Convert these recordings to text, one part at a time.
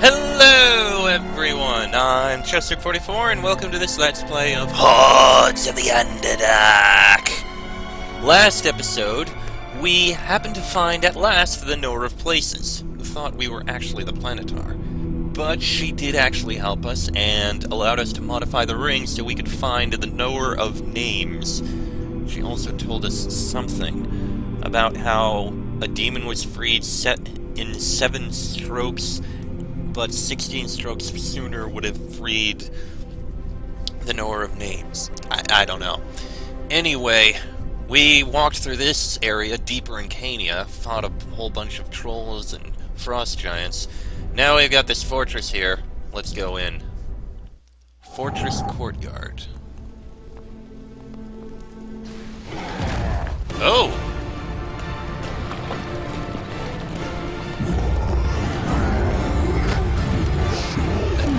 Hello everyone, I'm Chester44 and welcome to this Let's Play of Hordes of the Underdark! Last episode, we happened to find at last the Knower of Places, who thought we were actually the Planetar. But she did actually help us and allowed us to modify the ring so we could find the Knower of Names. She also told us something about how a demon was freed set in 7 strokes, but 16 strokes sooner would have freed the Knower of Names. I don't know. Anyway, we walked through this area deeper in Cania, fought a whole bunch of trolls and frost giants. Now we've got this fortress here. Let's go in. Fortress Courtyard. Oh!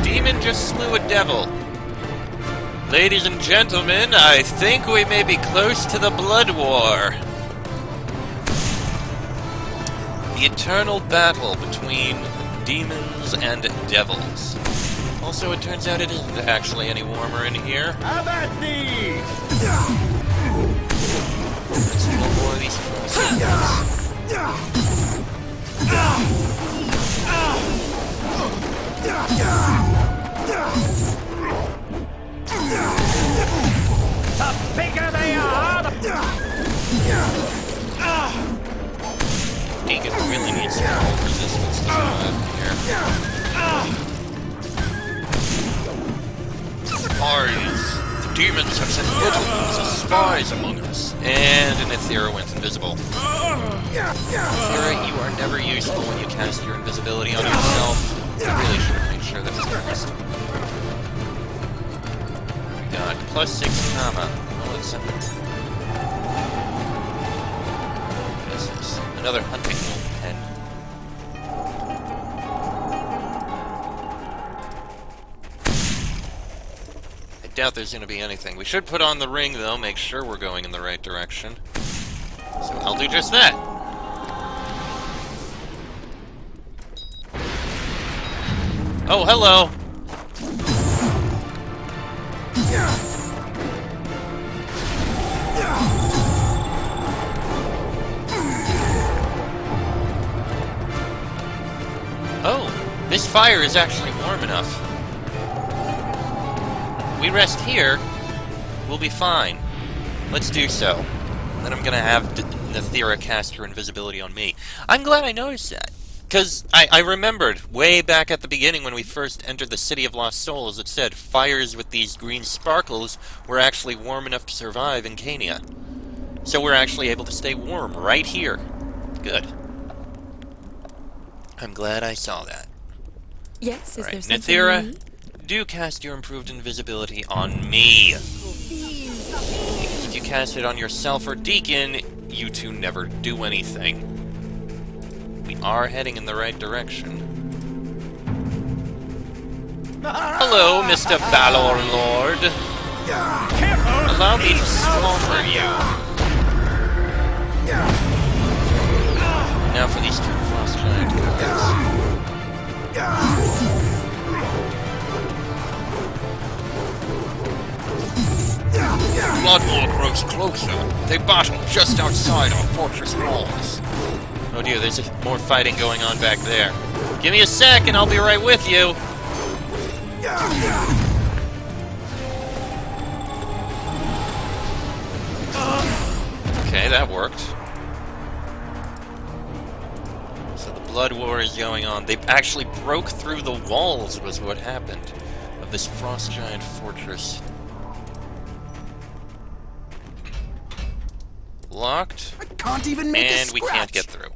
Demon just slew a devil. Ladies and gentlemen, I think we may be close to the Blood War. The eternal battle between demons and devils. Also, it turns out it isn't actually any warmer in here. How about these? Let's kill more of these frost The bigger they are, the... Deacon really needs some cold resistance to survive here. Spies! The demons have sent multitudes of spies among us. And an Ethera went invisible. Ethera, you are never useful when you cast your invisibility on yourself. I really should have made sure that was honest. We got +6 comma. Oh, it's something. What is this? Another hunting pen. I doubt there's gonna be anything. We should put on the ring, though, make sure we're going in the right direction. So I'll do just that. Oh, hello! Oh, this fire is actually warm enough. We rest here, we'll be fine. Let's do so. Then I'm gonna have Ethera cast her invisibility on me. I'm glad I noticed that. Because I remembered, way back at the beginning when we first entered the City of Lost Souls, it said fires with these green sparkles were actually warm enough to survive in Cania. So we're actually able to stay warm right here. Good. I'm glad I saw that. Yes, is All there right, something Ethera, you need? do cast your improved invisibility on me. Because if you cast it on yourself or Deacon, you two never do anything. We are heading in the right direction. Hello, Mr. Valor Lord. Allow me to slaughter you. Now for these 2 frost giant guys. Blood War grows closer. They battle just outside our fortress walls. Oh dear, there's more fighting going on back there. Give me a sec and I'll be right with you. Okay, that worked. So the Blood War is going on. They actually broke through the walls was what happened of this frost giant fortress. Locked. I can't even make a And we can't scratch. get through.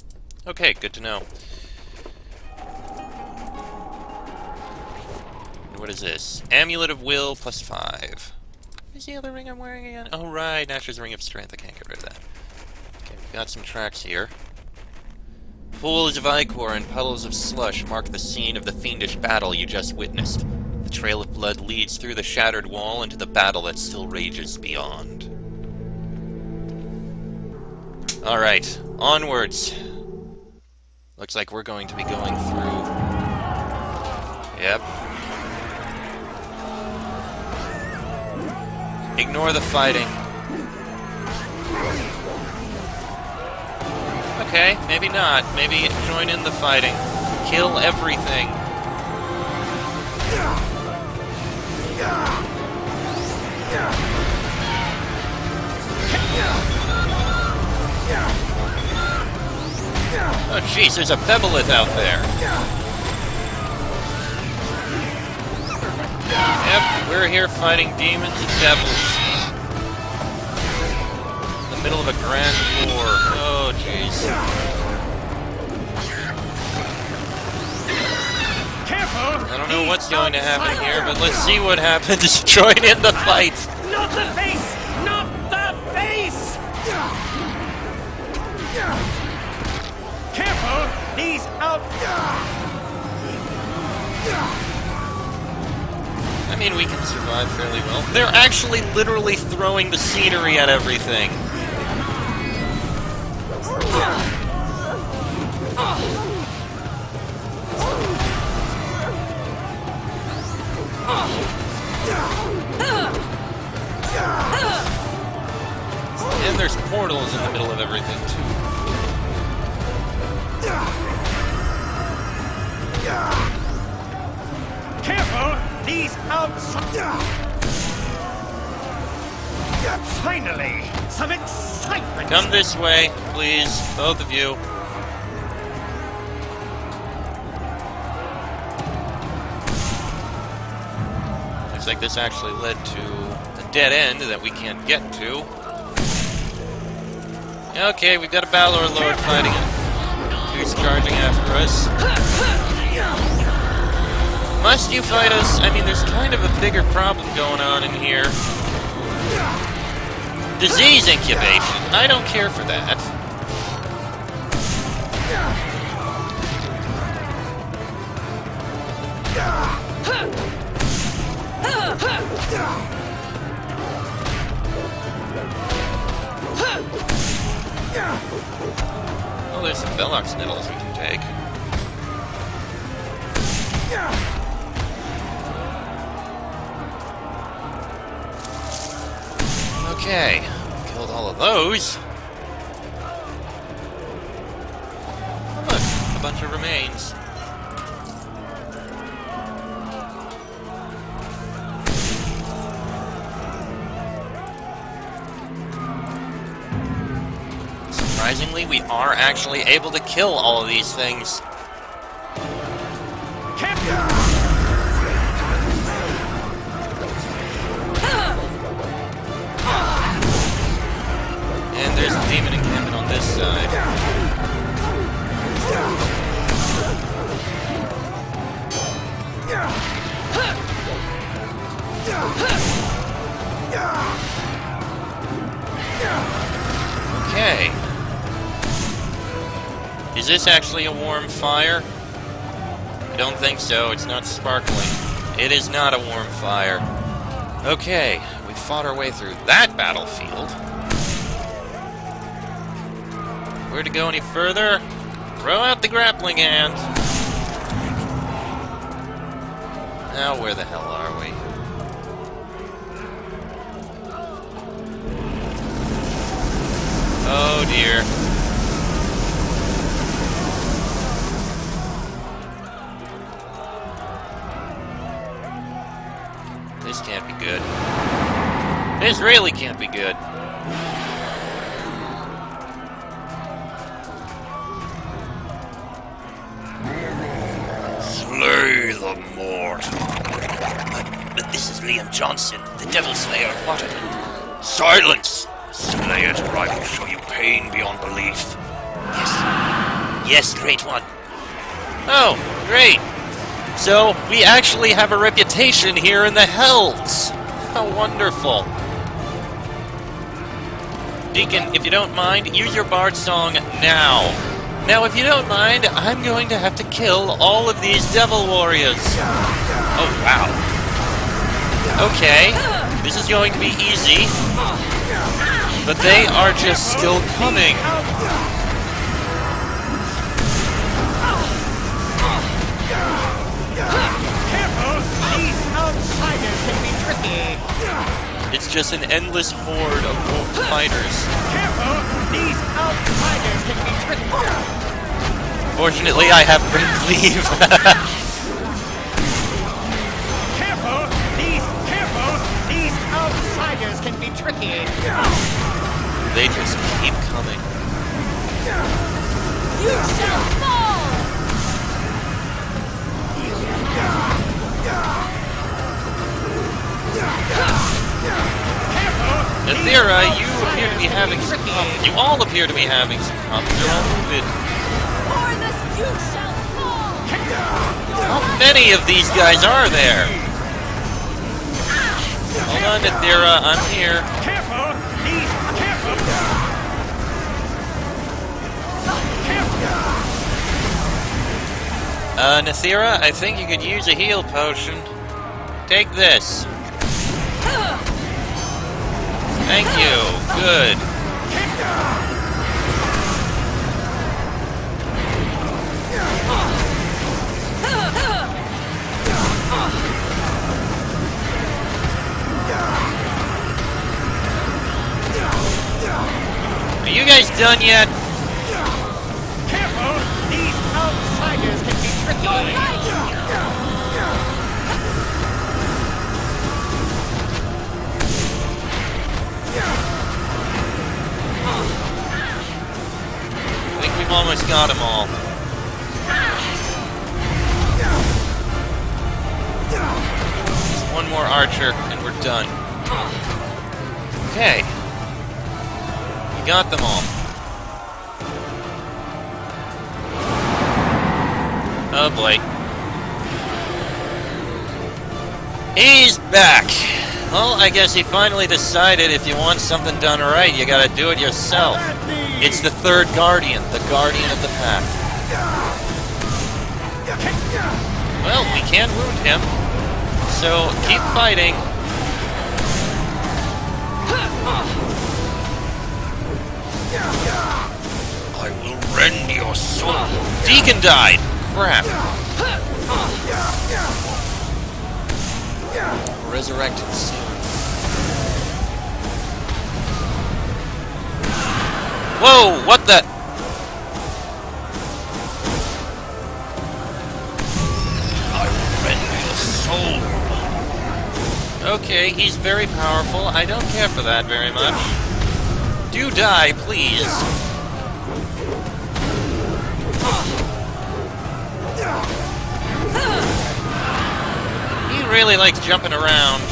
Okay, good to know. What is this? Amulet of Will +5. Where's the other ring I'm wearing again? Oh, right, Nash's Ring of Strength. I can't get rid of that. Okay, we've got some tracks here. Pools of ichor and puddles of slush mark the scene of the fiendish battle you just witnessed. The trail of blood leads through the shattered wall into the battle that still rages beyond. Alright, onwards. Looks like we're going to be going through Yep. Ignore the fighting. Okay, maybe not. Maybe join in the fighting. Kill everything. Oh jeez, there's a Bebolith out there. Yep, we're here fighting demons and devils. In the middle of a grand war. Oh jeez. Careful! I don't know what's going to happen here, but let's see what happens. Join in the fight! Not the face! Not the face! Careful! These out... I mean, we can survive fairly well. They're actually literally throwing the scenery at everything. And there's portals in the middle of everything, too. Careful! These outside... Finally! Some excitement! Come this way, please, both of you. Looks like this actually led to a dead end that we can't get to. Okay, we've got a Balor Lord fighting it. Who's charging after us? Must you fight us? I mean, there's kind of a bigger problem going on in here. Disease incubation. I don't care for that. Oh, there's some Velox nettles we can take. Okay, killed all of those. Oh, look, a bunch of remains. Surprisingly, we are actually able to kill all of these things. And there's a demon encampment on this side. Okay. Is this actually a warm fire? I don't think so. It's not sparkling. It is not a warm fire. Okay, we fought our way through that battlefield. Where to go any further? Throw out the grappling hand. Now, where the hell are we? Oh dear. This can't be good. This really can't be good. Slay the mortal. But this is Liam Johnson, the Devil Slayer of Waterland. Silence! Slay it, or I will show you pain beyond belief. Yes. Yes, great one. Oh, great. So, we actually have a reputation here in the Hells. How wonderful. Deacon, if you don't mind, use your bard song now. Now, if you don't mind, I'm going to have to kill all of these devil warriors. Oh, wow. Okay, this is going to be easy. But they are just still coming. It's just an endless horde of wolf fighters. Careful! These outsiders can be tricky. Fortunately, I have great cleave. Careful! These outsiders can be tricky. They just keep coming. You shall fall! Athera, you appear to be having some problems. You all appear to be having some problems. You're all moving. Hordes, you shall fall! How many of these guys are there? Hold on, Athera, I'm here. Careful! Careful! Nathira, I think you could use a heal potion. Take this. Thank you. Good. Are you guys done yet? Careful! These outsiders can be tricky. I think we've almost got them all. Just one more archer, and we're done. Okay. We got them all. Oh boy. He's back! Well, I guess he finally decided if you want something done right, you gotta do it yourself. It's the third Guardian, the Guardian of the Path. Well, we can't wound him, so keep fighting. I will rend your soul. Deacon died! Crap. Resurrected soon. Whoa! What the? I will rend your soul. Okay, he's very powerful. I don't care for that very much. Do die, please. He really likes jumping around.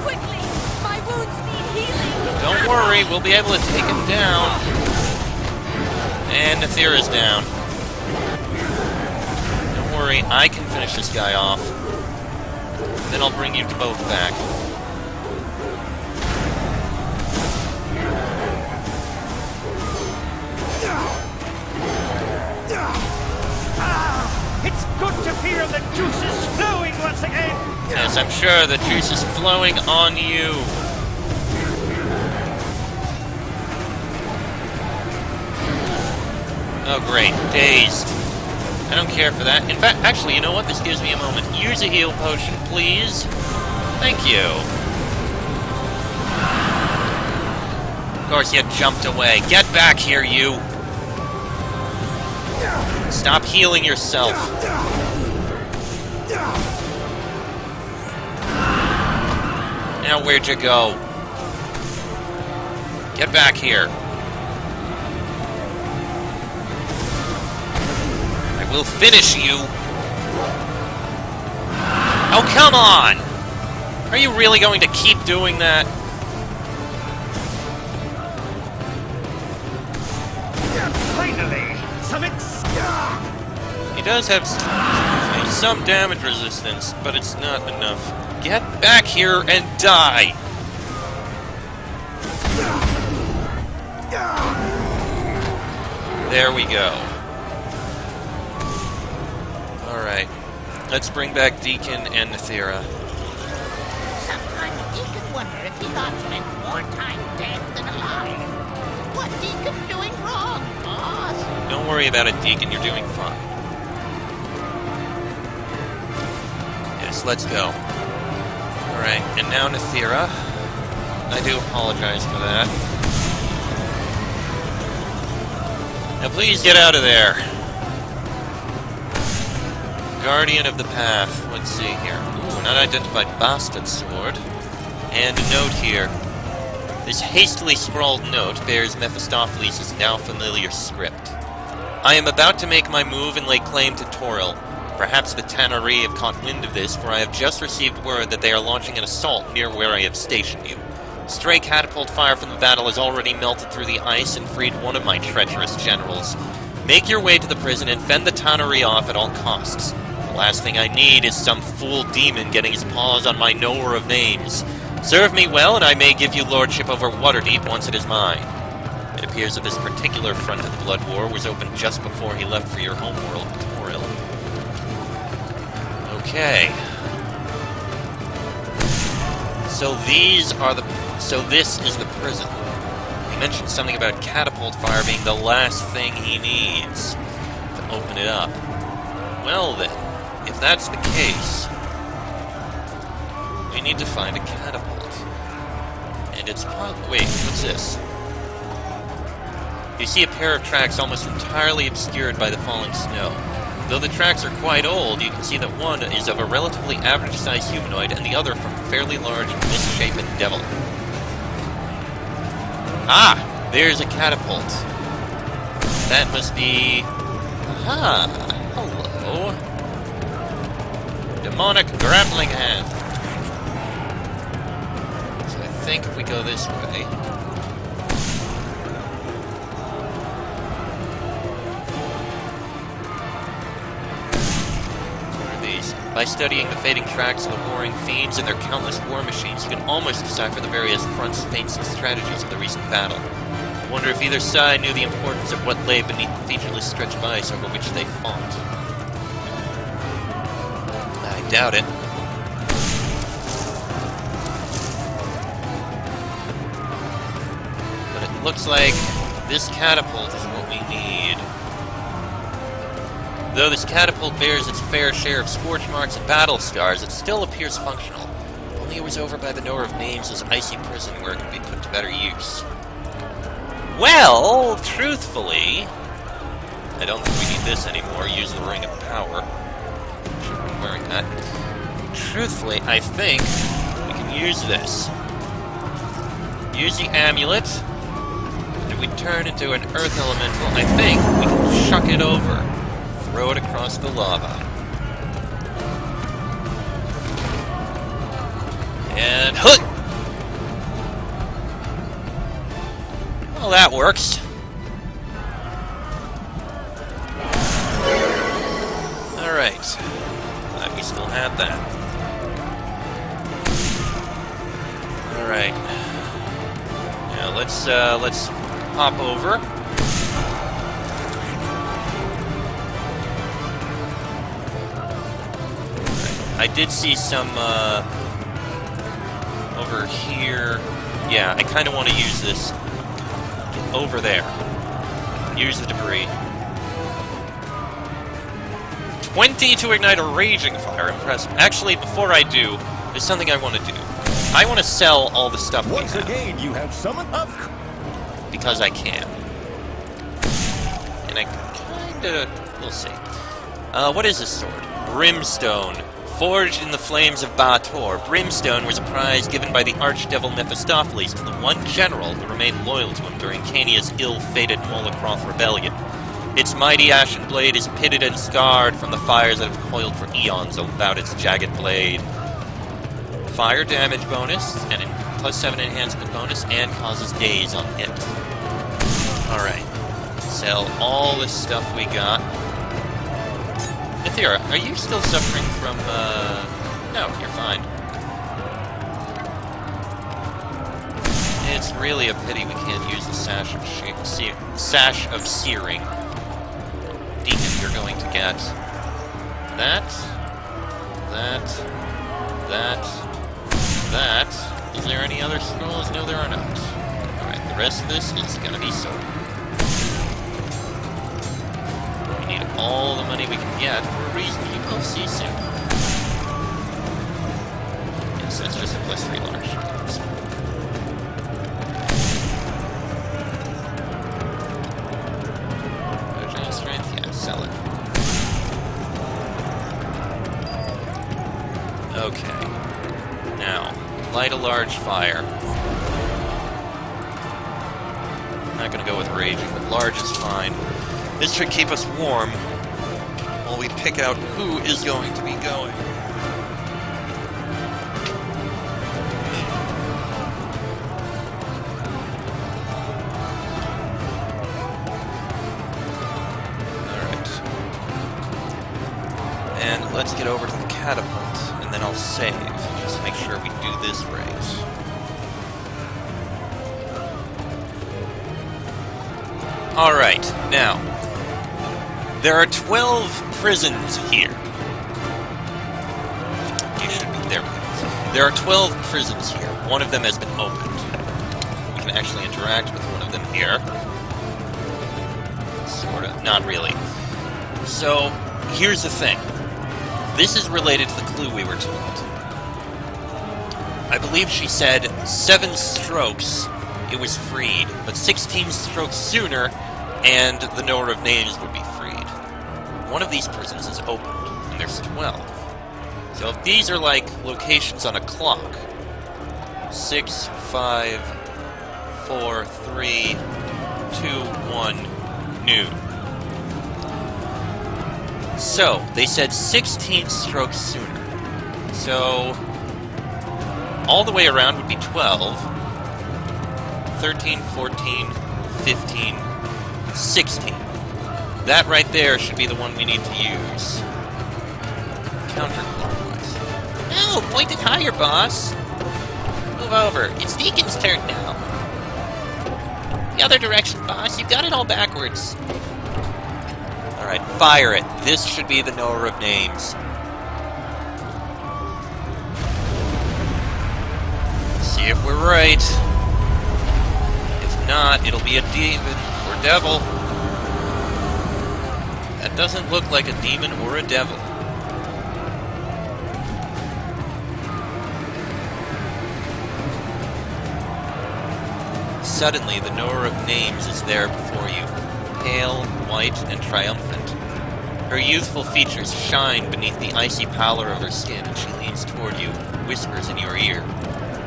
Quickly! My wounds need healing! Don't worry, we'll be able to take him down. And Nathira's down. Don't worry, I can finish this guy off. Then I'll bring you both back. It's good to feel the juices flowing once again. Yes, I'm sure the juice is flowing on you. Oh, great. Dazed. I don't care for that. In fact, actually, you know what? This gives me a moment. Use a heal potion, please. Thank you. Of course, you jumped away. Get back here, you. Stop healing yourself. Now, where'd you go? Get back here. I will finish you. Oh, come on! Are you really going to keep doing that? Finally, He does have some damage resistance, but it's not enough. Get back here and die! There we go. Alright. Let's bring back Deacon and Nathira. Sometimes Deacon wonder if he got spent more time dead than alive. What Deacon doing wrong, boss? Don't worry about it, Deacon. You're doing fine. Yes, let's go. Alright, and now Nathira. I do apologize for that. Now please get out of there. Guardian of the Path. Let's see here. Ooh, an unidentified bastard sword. And a note here. This hastily scrawled note bears Mephistopheles' now familiar script. I am about to make my move and lay claim to Toril. Perhaps the Tanaree have caught wind of this, for I have just received word that they are launching an assault near where I have stationed you. Stray catapult fire from the battle has already melted through the ice and freed one of my treacherous generals. Make your way to the prison and fend the Tanaree off at all costs. The last thing I need is some fool demon getting his paws on my knower of names. Serve me well, and I may give you lordship over Waterdeep once it is mine. It appears that this particular front of the Blood War was opened just before he left for your homeworld, Toril. Okay. So this is the prison. He mentioned something about catapult fire being the last thing he needs to open it up. Well then, if that's the case, we need to find a catapult. And it's wait, what's this? You see a pair of tracks almost entirely obscured by the falling snow. Though the tracks are quite old, you can see that one is of a relatively average-sized humanoid and the other from a fairly large, misshapen devil. Ah! There's a catapult. That must be... Aha! Hello. Demonic grappling hand. So I think if we go this way... By studying the fading tracks of the warring fiends and their countless war machines, you can almost decipher the various fronts, feints, and strategies of the recent battle. I wonder if either side knew the importance of what lay beneath the featureless stretch of ice over which they fought. I doubt it. But it looks like this catapult is what we need. Though this catapult bears its fair share of scorch marks and battle scars, it still appears functional. If only it was over by the Knower of Names' icy prison where it could be put to better use. Well, truthfully, I don't think we need this anymore. Use the Ring of Power. Should have been wearing that. Truthfully, I think we can use this. Use the amulet. And if we turn into an earth elemental, I think we can chuck it over. Throw it across the lava. And hook! Well, that works. Alright. Glad we still had that. Alright. Now let's hop over. I did see some, over here. Yeah, I kind of want to use this. Over there. Use the debris. 20 to ignite a raging fire. Impressive. Actually, before I do, there's something I want to do. I want to sell all the stuff we have. Once again, you have summoned up. Because I can. And I kinda... we'll see. What is this sword? Brimstone. Forged in the flames of Baator, Brimstone was a prize given by the archdevil Mephistopheles to the one general who remained loyal to him during Cania's ill-fated Molocroth rebellion. Its mighty ashen blade is pitted and scarred from the fires that have coiled for eons about its jagged blade. Fire damage bonus, and +7 enhancement bonus, and causes daze on hit. Alright. Sell all this stuff we got. Ithira, are you still suffering from, No, you're fine. It's really a pity we can't use the Sash of Searing. Deacon, you're going to get... that. Is there any other scrolls? No, there are not. Alright, the rest of this is gonna be sold. We need all the money we can get for a reason you will see soon. Yes, that's just a +3 large. Okay. Now, light a large fire. Not gonna go with raging, but large is fine. This should keep us warm while we pick out who is going to be going. Alright. And let's get over to the catapult, and then I'll save. Just make sure we do this right. Alright, now, there are 12 prisons here. You should be there. There are 12 prisons here. One of them has been opened. We can actually interact with one of them here. Sorta. Not really. So, here's the thing. This is related to the clue we were told. I believe she said 7 strokes it was freed, but 16 strokes sooner and the knower of names would be freed. One of these prisons is opened, and there's 12. So if these are like locations on a clock, 6, 5, 4, 3, 2, 1, noon. So, they said 16 strokes sooner. So, all the way around would be 12, 13, 14, 15, 16. That right there should be the one we need to use. Counterclockwise. No, point it higher, boss! Move over. It's Deacon's turn now. The other direction, boss. You've got it all backwards. Alright, fire it. This should be the knower of names. See if we're right. If not, it'll be a demon or devil. That doesn't look like a demon or a devil. Suddenly, the knower of names is there before you, pale, white, and triumphant. Her youthful features shine beneath the icy pallor of her skin, and she leans toward you, whispers in your ear.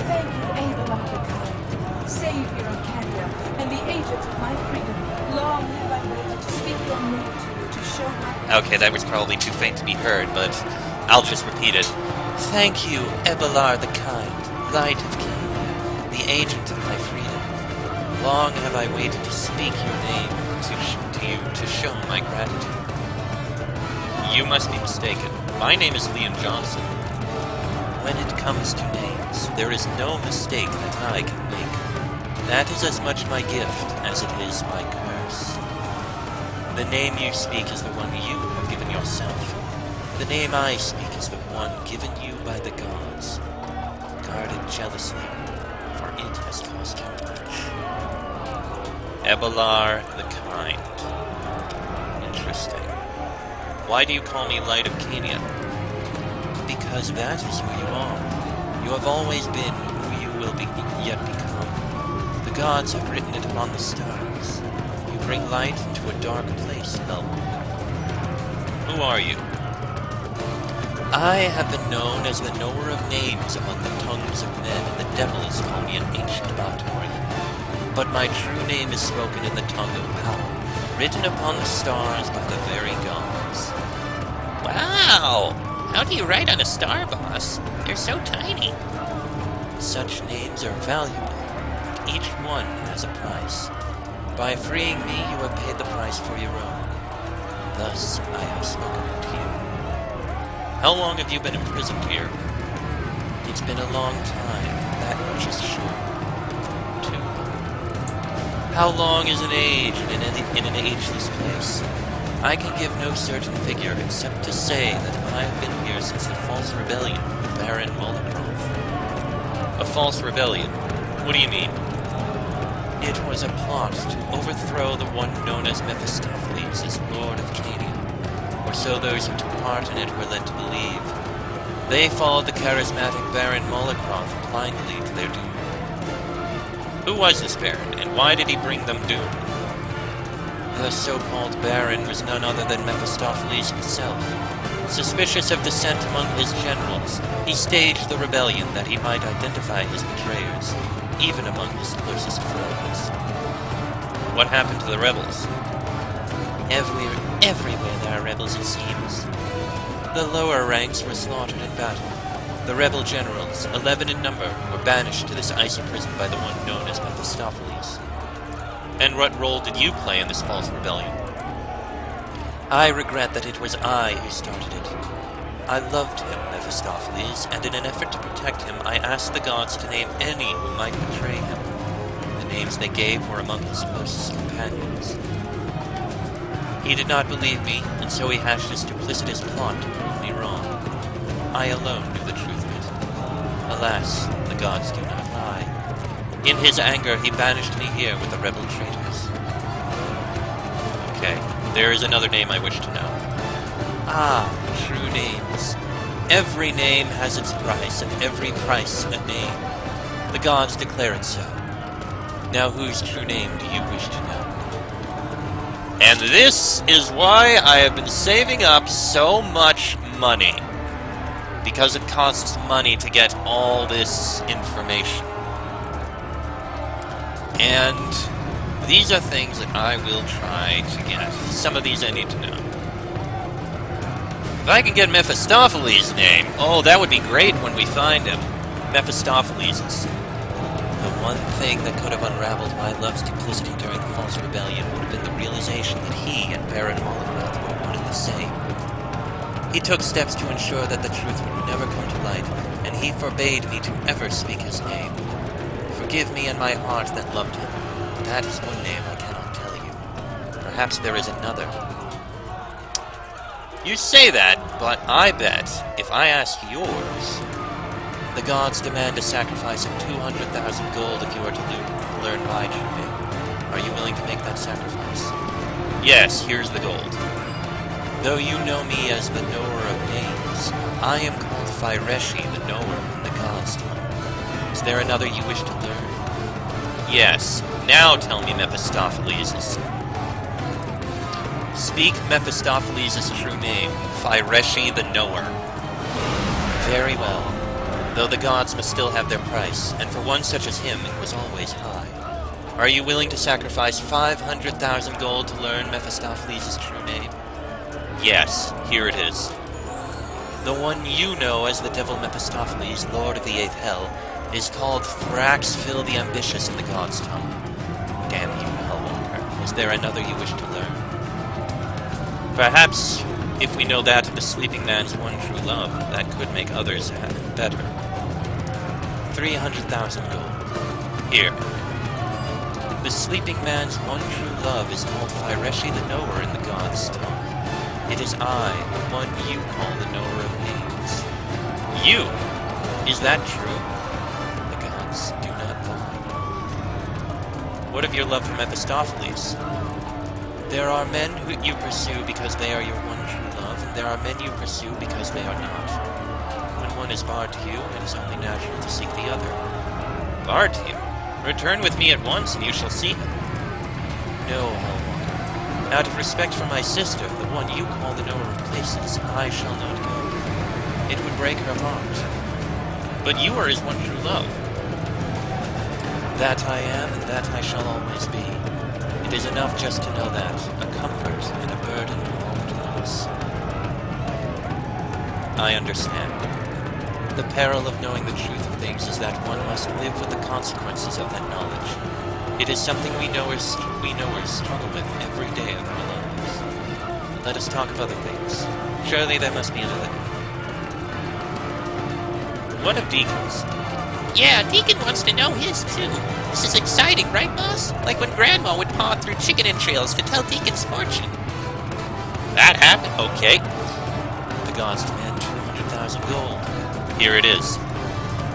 Thank you, Abraham, Savior of Kenya, and the agent of my freedom. Long have I waited to speak your name to you, to show my... Okay, that was probably too faint to be heard, but I'll just repeat it. Thank you, Ebelar the Kind, Light of Kenya, the agent of my freedom. Long have I waited to speak your name to you to show my gratitude. You must be mistaken. My name is Liam Johnson. When it comes to names, there is no mistake that I can make. That is as much my gift as it is my curse. The name you speak is the one you have given yourself. The name I speak is the one given you by the gods, guarded jealously, for it has cost you much. Ebelar the Kind. Interesting. Why do you call me Light of Kenya? Because that is who you are. You have always been who you will yet become. The gods have written it upon the stars. You bring light into a dark place, Hellwalker. Who are you? I have been known as the knower of names among the tongues of men, and the devils call me an ancient Bactorian. But my true name is spoken in the tongue of power, written upon the stars by the very gods. Wow! How do you write on a star, boss? They're so tiny. Such names are valuable. Each one has a price. By freeing me, you have paid the price for your own. Thus, I have spoken it to you. How long have you been imprisoned here? It's been a long time, that much is sure. Too long. How long is an age in an ageless place? I can give no certain figure except to say that I have been here since the false rebellion of Baron Molocroft. A false rebellion? What do you mean? It was a plot to overthrow the one known as Mephistopheles as Lord of Canaan, or so those who took part in it were led to believe. They followed the charismatic Baron Molocroft blindly to their doom. Who was this Baron, and why did he bring them doom? The so-called Baron was none other than Mephistopheles himself, Suspicious of dissent among his generals, he staged the rebellion that he might identify his betrayers, even among his closest friends. What happened to the rebels? Everywhere there are rebels, it seems. The lower ranks were slaughtered in battle. The rebel generals, 11 in number, were banished to this icy prison by the one known as Mephistopheles. And what role did you play in this false rebellion? I regret that it was I who started it. I loved him, Mephistopheles, and in an effort to protect him, I asked the gods to name any who might betray him. The names they gave were among his closest companions. He did not believe me, and so he hatched his duplicitous plot to prove me wrong. I alone knew the truth of it. Alas, the gods do not lie. In his anger, he banished me here with the rebel traitors. Okay, there is another name I wish to know. Ah, true names. Every name has its price, and every price a name. The gods declare it so. Now whose true name do you wish to know? And this is why I have been saving up so much money. Because it costs money to get all this information. And these are things that I will try to get. Some of these I need to know. If I can get Mephistopheles' name, oh, that would be great when we find him. Mephistopheles is the one thing that could have unraveled my love's duplicity during the false rebellion would have been the realization that he and Baron Olivermouth were one and the same. He took steps to ensure that the truth would never come to light, and he forbade me to ever speak his name. Forgive me and my heart that loved him. That is one name I cannot tell you. Perhaps there is another. You say that, but I bet if I ask yours, the gods demand a sacrifice of 200,000 gold if you are to learn my true name. Are you willing to make that sacrifice? Yes, here's the gold. Though you know me as the knower of names, I am called Phyreshi, the knower in the gods' tongue. Is there another you wish to learn? Yes. Now tell me Mephistopheles'. Speak Mephistopheles' true name, Phyreshi the Knower. Very well. Though the gods must still have their price, and for one such as him it was always high. Are you willing to sacrifice 500,000 gold to learn Mephistopheles' true name? Yes, here it is. The one you know as the devil Mephistopheles, Lord of the Eighth Hell, is called Thraxfil the Ambitious in the gods' tongue. Damn you, Hellwalker. Is there another you wish to learn? Perhaps, if we know that of the sleeping man's one true love, that could make others better. 300,000 gold. Here. The sleeping man's one true love is called Phyreshi the Knower in the gods' tongue. It is I, the one you call the knower of names. You! Is that true? The gods do not lie. What of your love for Mephistopheles? There are men who you pursue because they are your one true love, and there are men you pursue because they are not. When one is barred to you, it is only natural to seek the other. Barred to you? Return with me at once, and you shall see him. No, Hellwalker. Out of respect for my sister, the one you call the knower of places, I shall not go. It would break her heart. But you are his one true love. That I am, and that I shall always be. It is enough just to know that, a comfort and a burden all at once. I understand. The peril of knowing the truth of things is that one must live with the consequences of that knowledge. It is something we knowers struggle with every day of our lives. Let us talk of other things. Surely there must be another. What of Deacon's? Yeah, Deacon wants to know his too. This is exciting, right, boss? Like when Grandma would paw through chicken entrails to tell Deacon's fortune. That happened? Okay. The gods demand 200,000 gold. Here it is.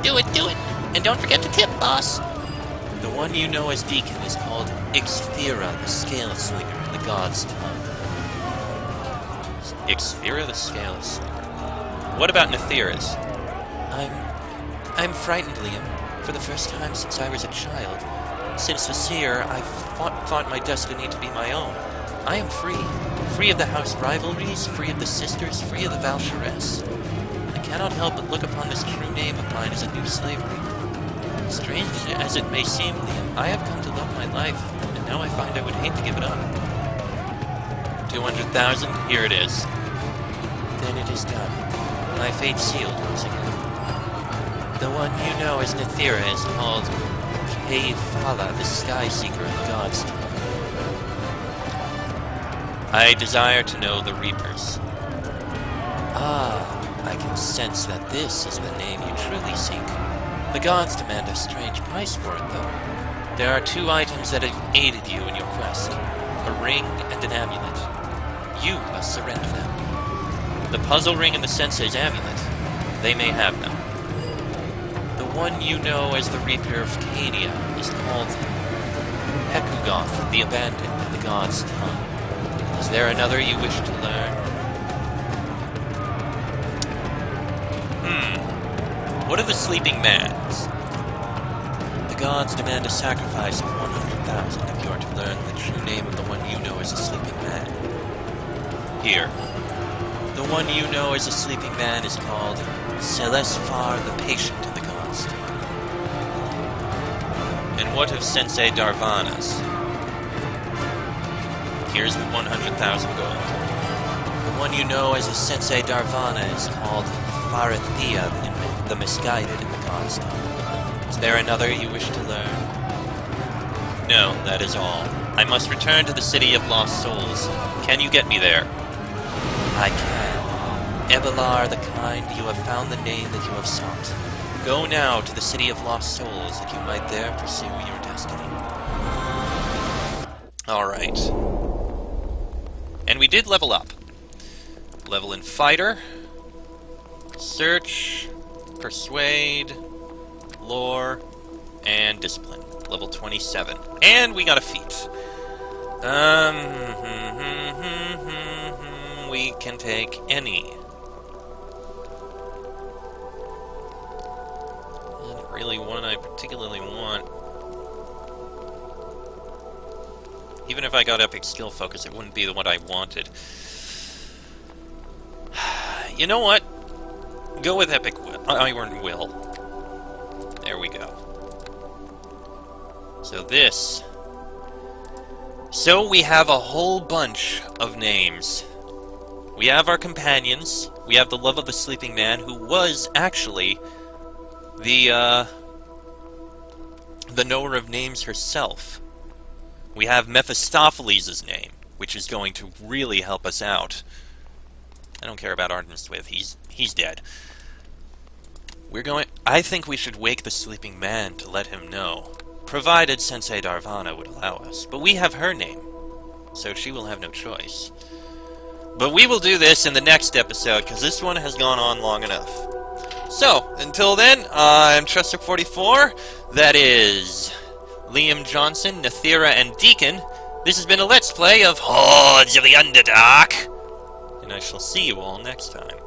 Do it. And don't forget to tip, boss. The one you know as Deacon is called Ixthera, the Scale Slinger in the gods' tongue. Ixthera, the Scale Slinger. What about Netheras? I'm frightened, Liam. For the first time since I was a child. Since the seer, I've thought my destiny to be my own. I am free. Free of the house rivalries, free of the sisters, free of the Valkyries. I cannot help but look upon this true name of mine as a new slavery. Strange as it may seem, Liam, I have come to love my life, and now I find I would hate to give it up. 200,000, here it is. Then it is done. My fate sealed once again. The one you know as Nethira is called Kefala, the Sky Seeker of the Gods. I desire to know the Reapers. Ah, I can sense that this is the name you truly seek. The gods demand a strange price for it, though. There are 2 items that have aided you in your quest. A ring and an amulet. You must surrender them. The puzzle ring and the sensei's amulet. They may have them. The one you know as the Reaper of Cania is called Hekugoth, the Abandoned in the God's Tongue. Is there another you wish to learn? What are the Sleeping Mans? The gods demand a sacrifice of 100,000 if you are to learn the true name of the one you know as a Sleeping Man. Here. The one you know as a Sleeping Man is called Celesfar the Patient in the God's Tongue. And what of Sensei Darvana's? Here's the 100,000 gold. The one you know as a Sensei Darvana is called Farathea, the Misguided in the God's Tongue. Is there another you wish to learn? No, that is all. I must return to the City of Lost Souls. Can you get me there? I can. Ebelar the Kind, you have found the name that you have sought. Go now to the City of Lost Souls, that you might there pursue your destiny. Alright. And we did level up. Level in Fighter, Search, Persuade, Lore, and Discipline. Level 27. And we got a feat. We can take any. Not really one I particularly want. Even if I got Epic Skill Focus, it wouldn't be the one I wanted. You know what? Go with Epic Iron Will. There we go. So this. So we have a whole bunch of names. We have our companions. We have the Love of the Sleeping Man, who was actually the knower of names herself. We have Mephistopheles' name, which is going to really help us out. I don't care about Ardenstwith. He's dead. I think we should wake the Sleeping Man to let him know, provided Sensei Darvana would allow us. But we have her name, so she will have no choice. But we will do this in the next episode, because this one has gone on long enough. So, until then, I'm Trustic44. That is Liam Johnson, Nethira, and Deacon. This has been a Let's Play of Hordes of the Underdark. And I shall see you all next time.